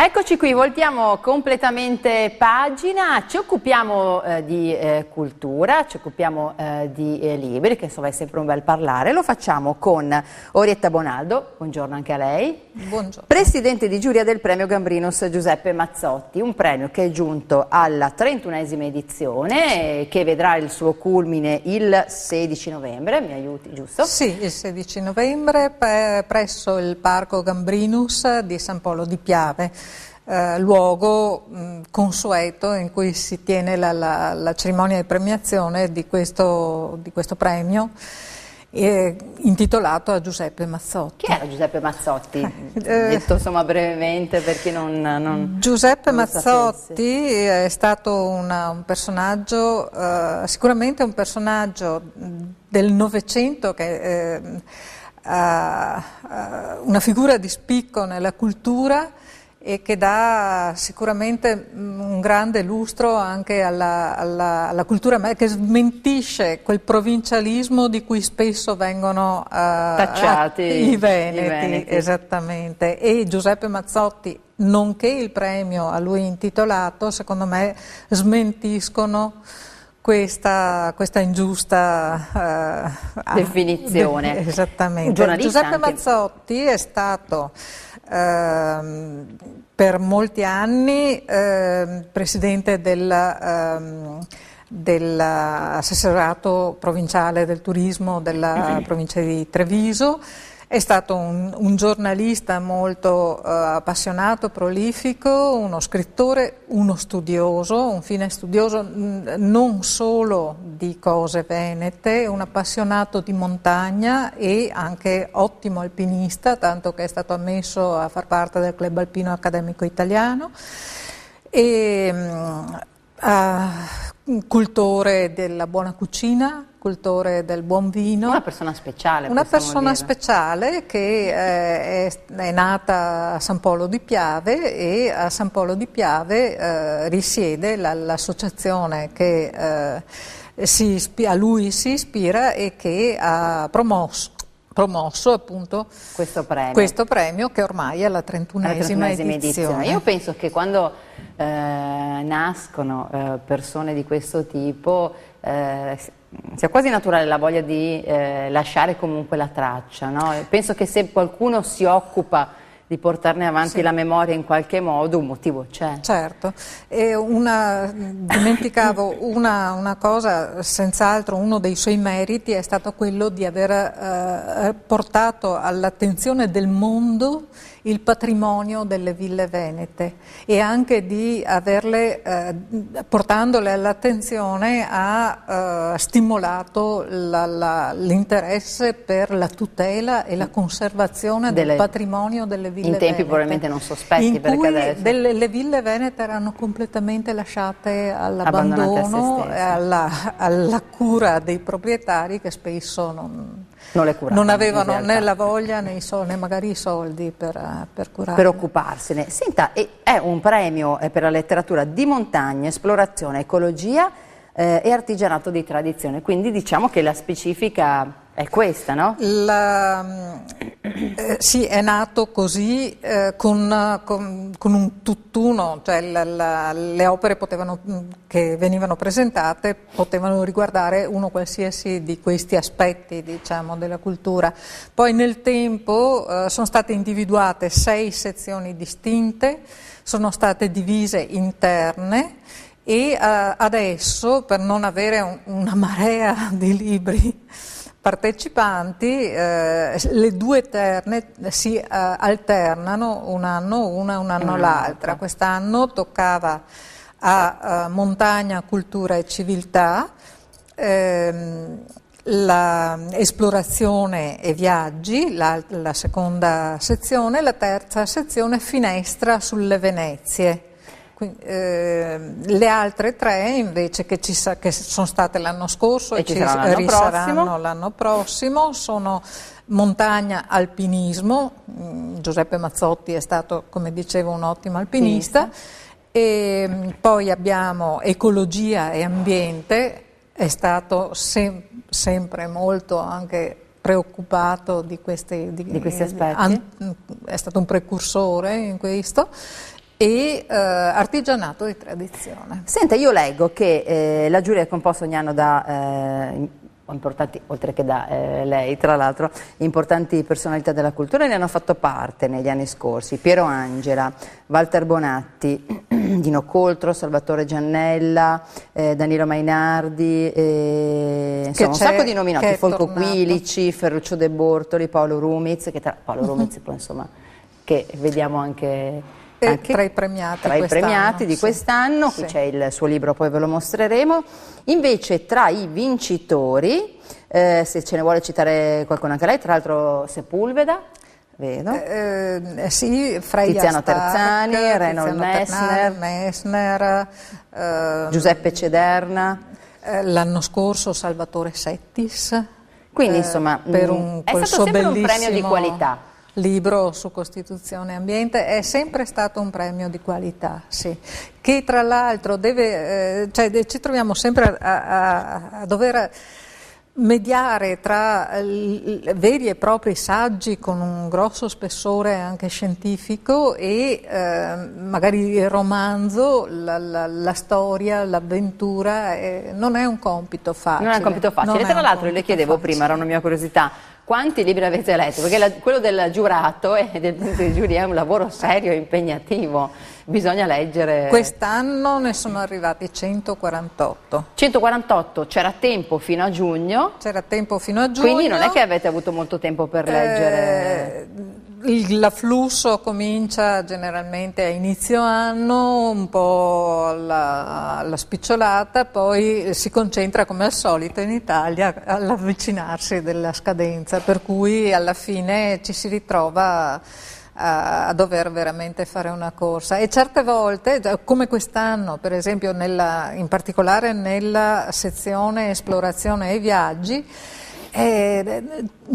Eccoci qui, voltiamo completamente pagina, ci occupiamo di cultura, ci occupiamo di libri, che insomma è sempre un bel parlare, lo facciamo con Orietta Bonaldo, buongiorno anche a lei. Buongiorno. Presidente di giuria del premio Gambrinus Giuseppe Mazzotti, un premio che è giunto alla 31esima edizione, che vedrà il suo culmine il 16 novembre, mi aiuti, giusto? Sì, il 16 novembre presso il Parco Gambrinus di San Polo di Piave. Luogo consueto in cui si tiene la cerimonia di premiazione di questo premio intitolato a Giuseppe Mazzotti. Chi era Giuseppe Mazzotti? Detto insomma brevemente per chi non Giuseppe non lo Mazzotti è stato un personaggio, sicuramente un personaggio del Novecento che una figura di spicco nella cultura e che dà sicuramente un grande lustro anche alla cultura, che smentisce quel provincialismo di cui spesso vengono tacciati i veneti. Esattamente. E Giuseppe Mazzotti, nonché il premio a lui intitolato, secondo me smentiscono questa ingiusta definizione. Esattamente. Giuseppe Mazzotti è stato per molti anni presidente dell'assessorato provinciale del turismo della provincia di Treviso. È stato un giornalista molto appassionato, prolifico, uno scrittore, uno studioso, un fine studioso non solo di cose venete, un appassionato di montagna e anche ottimo alpinista, tanto che è stato ammesso a far parte del Club Alpino Accademico Italiano. Cultore della buona cucina, cultore del buon vino. Una persona speciale. Una persona speciale che è nata a San Polo di Piave e a San Polo di Piave risiede l'associazione che a lui si ispira e che ha promosso appunto questo premio che ormai è la 31esima edizione. Io penso che quando nascono persone di questo tipo sia quasi naturale la voglia di lasciare comunque la traccia, no? Penso che se qualcuno si occupa di portarne avanti la memoria in qualche modo, un motivo c'è. Certo, dimenticavo una cosa, senz'altro uno dei suoi meriti è stato quello di aver portato all'attenzione del mondo il patrimonio delle ville venete e anche di averle, portandole all'attenzione, ha stimolato l'interesse per la tutela e la conservazione del patrimonio delle ville venete. In tempi probabilmente non sospetti, in perché cui adesso le ville venete erano completamente lasciate all'abbandono e alla cura dei proprietari che spesso non avevano né la voglia né magari i soldi per curare. Per occuparsene. Senta, è un premio per la letteratura di montagna, esplorazione, ecologia e artigianato di tradizione, quindi diciamo che la specifica è questa, no? Sì, è nato così con un tutt'uno, cioè le opere che venivano presentate potevano riguardare uno qualsiasi di questi aspetti, diciamo, della cultura. Poi nel tempo sono state individuate 6 sezioni distinte, sono state divise interne e adesso, per non avere una marea di libri partecipanti, le 2 terne si alternano un anno una e un anno l'altra. Quest'anno toccava a montagna, cultura e civiltà, esplorazione e viaggi, la seconda sezione, la terza sezione finestra sulle Venezie. Le altre 3 invece che sono state l'anno scorso e ci risaranno l'anno prossimo sono montagna, alpinismo. Giuseppe Mazzotti è stato, come dicevo, un ottimo alpinista. E poi abbiamo ecologia e ambiente, è stato sempre molto anche preoccupato di questi aspetti. È stato un precursore in questo. e artigianato di tradizione. Senta, io leggo che la giuria è composta ogni anno da importanti, oltre che da lei, tra l'altro, importanti personalità della cultura ne hanno fatto parte negli anni scorsi: Piero Angela, Walter Bonatti, Dino Coltro, Salvatore Giannella, Danilo Mainardi, insomma un sacco di nomi noti, Folco Quilici, Ferruccio De Bortoli, Paolo Rumiz, Paolo Rumiz poi, insomma, che vediamo anche tra i premiati di quest'anno, qui c'è il suo libro, poi ve lo mostreremo. Invece tra i vincitori, se ce ne vuole citare qualcuno anche lei, tra l'altro Sepulveda, vedo. Sì, Freya Tiziano Stark, Terzani, Reinhold Messner, Giuseppe Cederna. L'anno scorso Salvatore Settis. Quindi insomma per è stato sempre un premio di qualità. Libro su Costituzione e Ambiente è sempre stato un premio di qualità, sì, che tra l'altro ci troviamo sempre a dover mediare tra veri e propri saggi con un grosso spessore anche scientifico e magari il romanzo, la storia, l'avventura, non è un compito facile. Non è un compito facile. Tra l'altro le chiedevo prima, era una mia curiosità, quanti libri avete letto? Perché quello del giurato e del punto di giuria è un lavoro serio e impegnativo, bisogna leggere. Quest'anno ne sono arrivati 148. 148, c'era tempo fino a giugno. C'era tempo fino a giugno. Quindi non è che avete avuto molto tempo per leggere. L'afflusso comincia generalmente a inizio anno, un po' alla spicciolata, poi si concentra come al solito in Italia all'avvicinarsi della scadenza, per cui alla fine ci si ritrova a dover veramente fare una corsa. E certe volte, come quest'anno per esempio, in particolare nella sezione esplorazione e viaggi,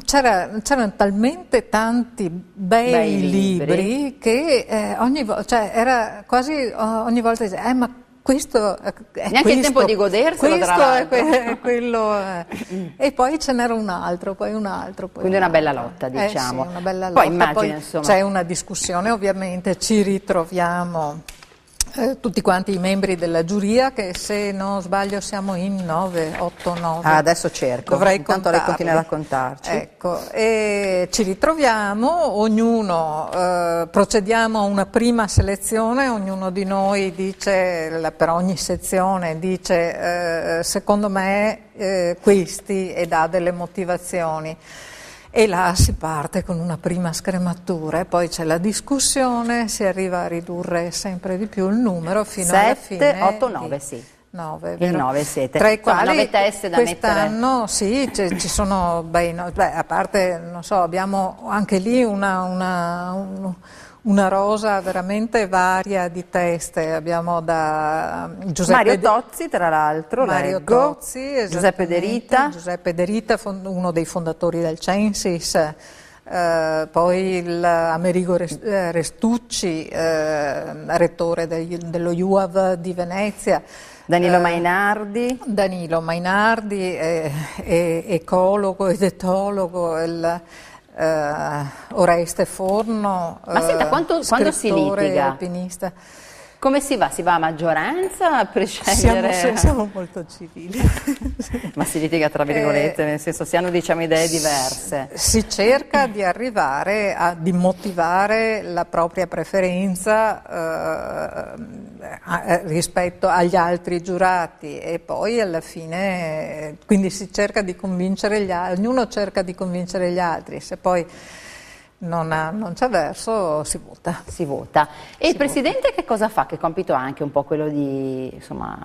c'erano talmente tanti bei libri che era quasi ogni volta ma questo neanche il tempo di goderselo, tra l'altro. Quello e poi ce n'era un altro, poi un altro, poi quindi un una bella altro. lotta, diciamo. Sì, una bella poi lotta. immagino, poi insomma, c'è una discussione, ovviamente ci ritroviamo tutti quanti i membri della giuria, che se non sbaglio siamo in 9. Adesso cerco, dovrei intanto lei continua a raccontarci. Ecco, e ci ritroviamo, ognuno procediamo a una prima selezione, ognuno di noi dice, per ogni sezione dice secondo me questi, e dà delle motivazioni. E là si parte con una prima scrematura e poi c'è la discussione, si arriva a ridurre sempre di più il numero fino alla fine. 7, 8, 9, sì. 9, il 9 siete. Tra i quali 9 teste da quest'anno mettere. Sì, ci sono a parte, non so, abbiamo anche lì una rosa veramente varia di teste. Abbiamo da Mario Tozzi, tra l'altro, Giuseppe De Rita, uno dei fondatori del Censis, poi Amerigo Restucci, rettore dello IUAV di Venezia. Danilo Mainardi, ecologo ed etologo, Oreste Forno, ma senta, quando si litiga? Alpinista. Come si va? Si va a maggioranza per scegliere? Siamo molto civili. Ma si litiga tra virgolette, nel senso si hanno, diciamo, idee diverse. Si cerca di arrivare di motivare la propria preferenza rispetto agli altri giurati, e poi alla fine quindi si cerca di convincere ognuno cerca di convincere gli altri, se poi non c'è verso, si vota. E il Presidente che cosa fa? Che compito ha? Anche un po' quello di, insomma...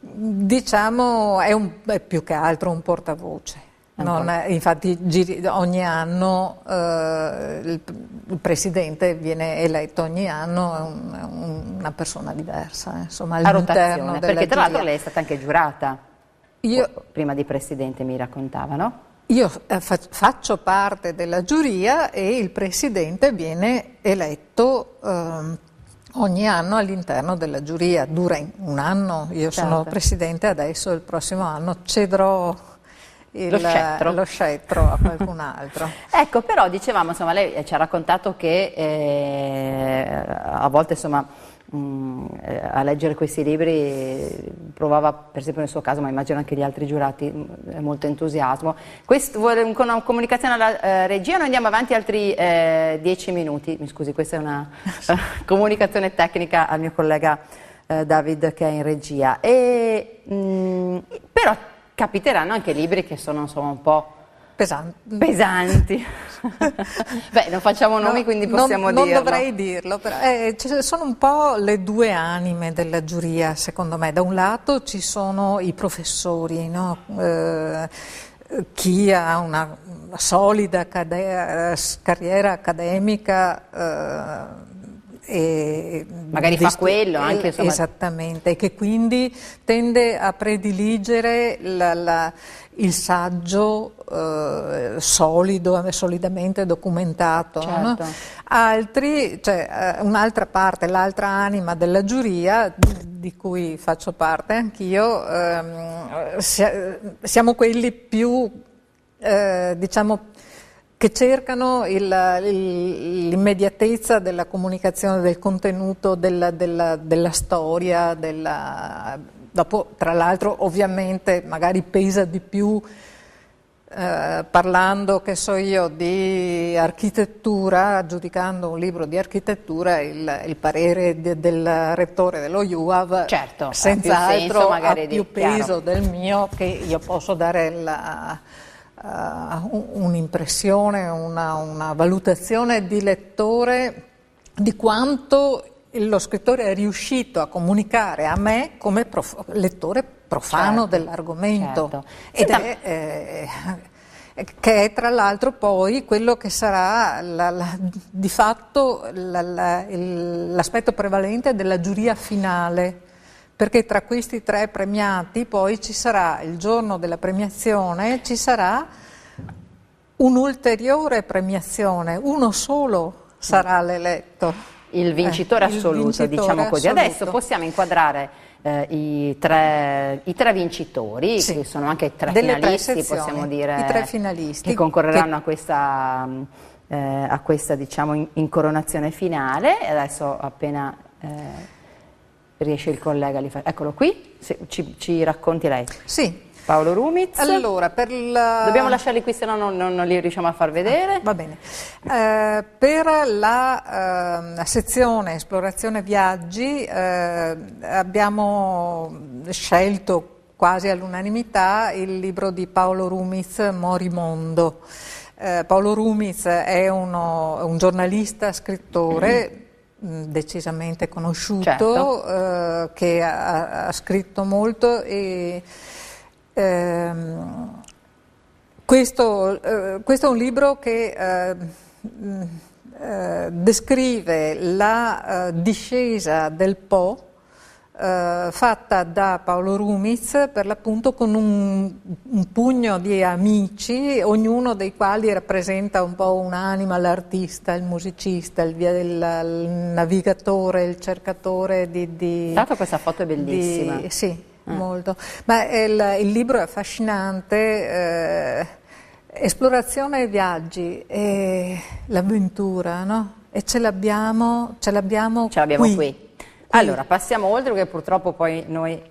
diciamo, è più che altro un portavoce. Infatti ogni anno il Presidente viene eletto ogni anno, è una persona diversa, insomma, all'interno della perché tra l'altro giuria. lei è stata anche giurata. Prima di Presidente mi raccontava, no? Io faccio parte della giuria e il Presidente viene eletto ogni anno all'interno della giuria. Dura un anno, io sono Presidente adesso, il prossimo anno cederò lo scettro a qualcun altro. Ecco, però dicevamo, insomma, lei ci ha raccontato che a volte, insomma, a leggere questi libri provava, per esempio nel suo caso, ma immagino anche gli altri giurati, molto entusiasmo. Con una comunicazione alla regia noi andiamo avanti altri 10 minuti. Mi scusi, questa è una comunicazione tecnica al mio collega David che è in regia. Però capiteranno anche libri che sono, insomma, un po' pesanti. Beh, non facciamo nomi, quindi possiamo dirlo. Non dovrei dirlo, però ci sono un po' le due anime della giuria, secondo me. Da un lato ci sono i professori, no? Chi ha una solida carriera accademica e magari fa quello anche, insomma. Esattamente, che quindi tende a prediligere il saggio solidamente documentato, certo. No? Altri, cioè un'altra parte, l'altra anima della giuria, di cui faccio parte anch'io, siamo quelli più, diciamo, che cercano l'immediatezza della comunicazione del contenuto, della storia, dopo, tra l'altro, ovviamente magari pesa di più parlando, che so io, di architettura, giudicando un libro di architettura, il parere del rettore dello UAV, certo, senz'altro ha più di peso del mio, che io posso dare un'impressione, una valutazione di lettore di quanto lo scrittore è riuscito a comunicare a me come lettore profano, certo, dell'argomento, certo. Che è tra l'altro poi quello che sarà di fatto l'aspetto prevalente della giuria finale, perché tra questi 3 premiati poi ci sarà, il giorno della premiazione, ci sarà un'ulteriore premiazione, uno solo sarà l'eletto. Il vincitore assoluto, vincitore diciamo così. Assoluto. Adesso possiamo inquadrare i tre vincitori, sì, che sono anche 3 finalisti, possiamo dire, i 3 finalisti che concorreranno a questa diciamo, incoronazione finale. Adesso appena riesce il collega, eccolo qui, ci racconti lei. Sì. Paolo Rumiz. Allora, dobbiamo lasciarli qui, se no non li riusciamo a far vedere. Va bene. Per la sezione esplorazione viaggi abbiamo scelto quasi all'unanimità il libro di Paolo Rumiz, Morimondo. Paolo Rumiz è un giornalista, scrittore, decisamente conosciuto, certo, che ha scritto molto e questo è un libro che descrive la discesa del Po fatta da Paolo Rumiz, per l'appunto con un pugno di amici, ognuno dei quali rappresenta un po' un'anima, l'artista, il musicista, il navigatore, il cercatore di... Tanto questa foto è bellissima. Sì. Molto, ma il libro è affascinante, esplorazione e viaggi e l'avventura, no? E ce l'abbiamo qui. Allora, passiamo oltre, perché purtroppo poi noi...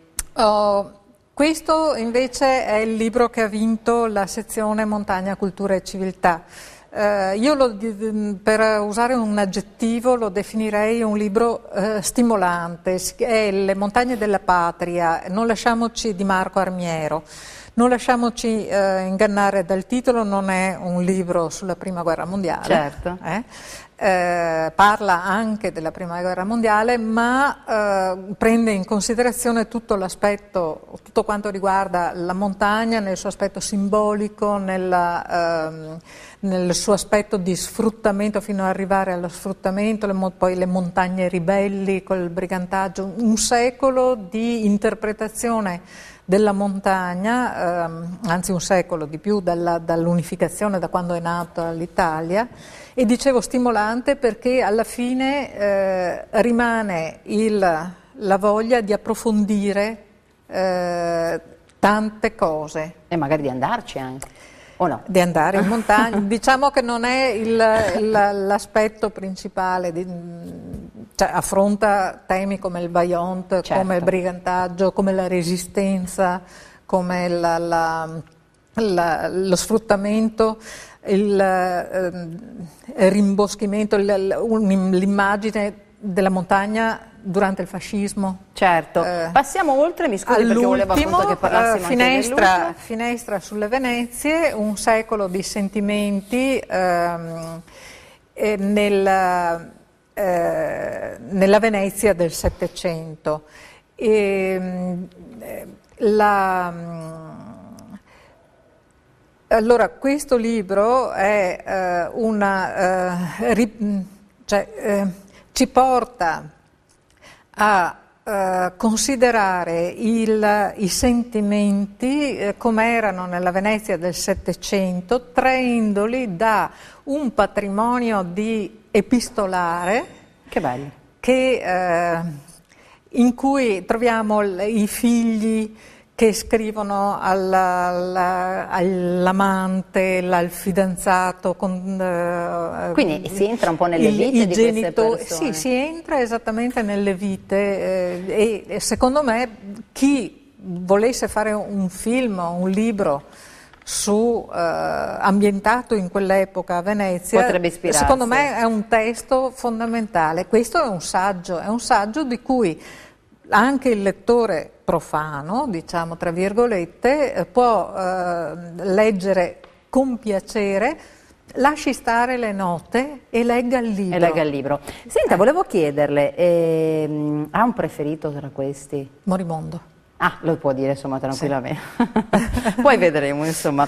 Questo invece è il libro che ha vinto la sezione Montagna, Cultura e Civiltà. Io per usare un aggettivo lo definirei un libro stimolante, è Le montagne della patria, non lasciamoci, di Marco Armiero. Non lasciamoci ingannare dal titolo, non è un libro sulla Prima Guerra Mondiale. Certo. Parla anche della Prima Guerra Mondiale, ma prende in considerazione tutto quanto riguarda la montagna nel suo aspetto simbolico, nel suo aspetto di sfruttamento fino ad arrivare allo sfruttamento, poi le montagne ribelli col brigantaggio, un secolo di interpretazione della montagna, anzi un secolo di più dall'unificazione, da quando è nata l'Italia, e dicevo stimolante perché alla fine rimane la voglia di approfondire tante cose. E magari di andarci anche, o no? Di andare in montagna, diciamo che non è l'aspetto principale, cioè affronta temi come il Vajont, Certo. come il brigantaggio, come la resistenza, come lo sfruttamento, il rimboschimento, l'immagine della montagna durante il fascismo. Certo, passiamo oltre, mi scusi perché volevo appunto che parlassimo anche dell'ultimo. Finestra sulle Venezie, un secolo di sentimenti nella Venezia del Settecento. Allora, questo libro è ci porta a considerare i sentimenti come erano nella Venezia del Settecento, traendoli da un patrimonio epistolare. Che bello. In cui troviamo i figli che scrivono all'amante, al fidanzato. Quindi si entra un po' nelle vite di queste persone. Sì, si entra esattamente nelle vite e secondo me chi volesse fare un film o un libro ambientato in quell'epoca a Venezia, potrebbe ispirarsi. Secondo me è un testo fondamentale. Questo è un saggio di cui anche il lettore profano, diciamo tra virgolette, può leggere con piacere, lasci stare le note e legga il libro. Senta, volevo chiederle, ha un preferito tra questi? Morimondo. Ah, lo può dire insomma tranquillamente. Sì. Poi vedremo insomma.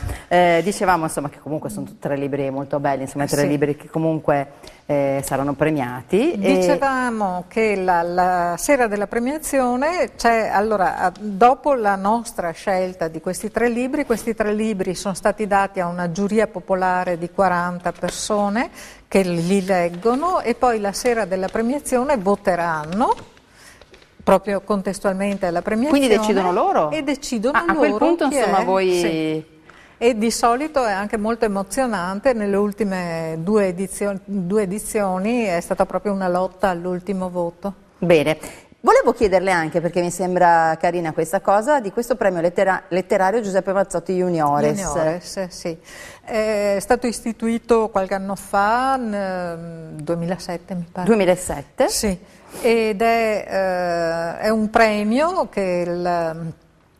Dicevamo insomma che comunque sono tre libri molto belli, insomma tre libri che comunque saranno premiati. Dicevamo che la sera della premiazione c'è, allora, dopo la nostra scelta di questi tre libri sono stati dati a una giuria popolare di 40 persone che li leggono e poi la sera della premiazione voteranno proprio contestualmente alla premiazione. Quindi decidono loro? E decidono loro. A quel punto insomma voi... Sì. E di solito è anche molto emozionante, nelle ultime due edizioni è stata proprio una lotta all'ultimo voto. Bene, volevo chiederle anche, perché mi sembra carina questa cosa, di questo premio letterario Giuseppe Mazzotti Juniores. Juniores, sì. È stato istituito qualche anno fa, nel 2007 mi pare. 2007? Sì. Ed è un premio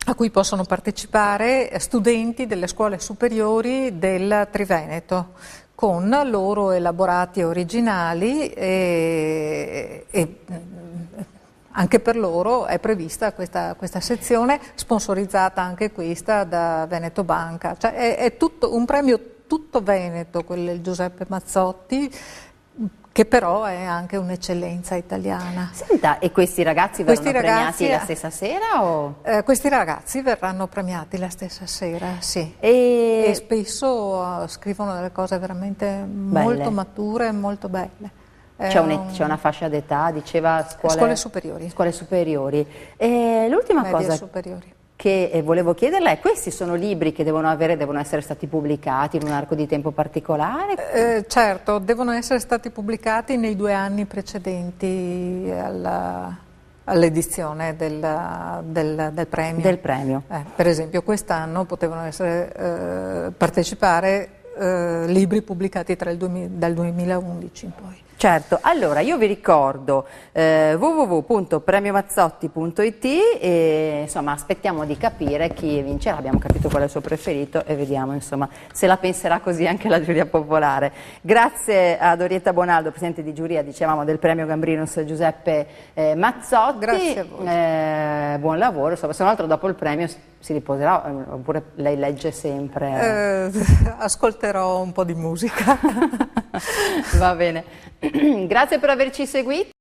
a cui possono partecipare studenti delle scuole superiori del Triveneto con loro elaborati originali e anche per loro è prevista questa sezione, sponsorizzata anche questa da Veneto Banca. Cioè è tutto un premio tutto veneto, quello del Giuseppe Mazzotti, che però è anche un'eccellenza italiana. Senta, e questi ragazzi verranno premiati la stessa sera? O? Questi ragazzi verranno premiati la stessa sera, sì. E spesso scrivono delle cose veramente molto mature e molto belle. C'è una fascia d'età, diceva scuole superiori. Scuole superiori. E l'ultima cosa superiori. Che volevo chiederle è: questi sono libri che devono essere stati pubblicati in un arco di tempo particolare? Certo, devono essere stati pubblicati nei 2 anni precedenti all'edizione del premio. Del premio. Per esempio quest'anno potevano partecipare libri pubblicati dal 2011 in poi. Certo, allora io vi ricordo www.premiomazzotti.it e insomma aspettiamo di capire chi vincerà, abbiamo capito qual è il suo preferito e vediamo insomma se la penserà così anche la giuria popolare. Grazie ad Orietta Bonaldo, presidente di giuria, dicevamo, del premio Gambrinus Giuseppe Mazzotti. Grazie a voi. Buon lavoro, insomma, se non altro dopo il premio si riposerà, oppure lei legge sempre? Ascolterò un po' di musica. Va bene. Grazie per averci seguito.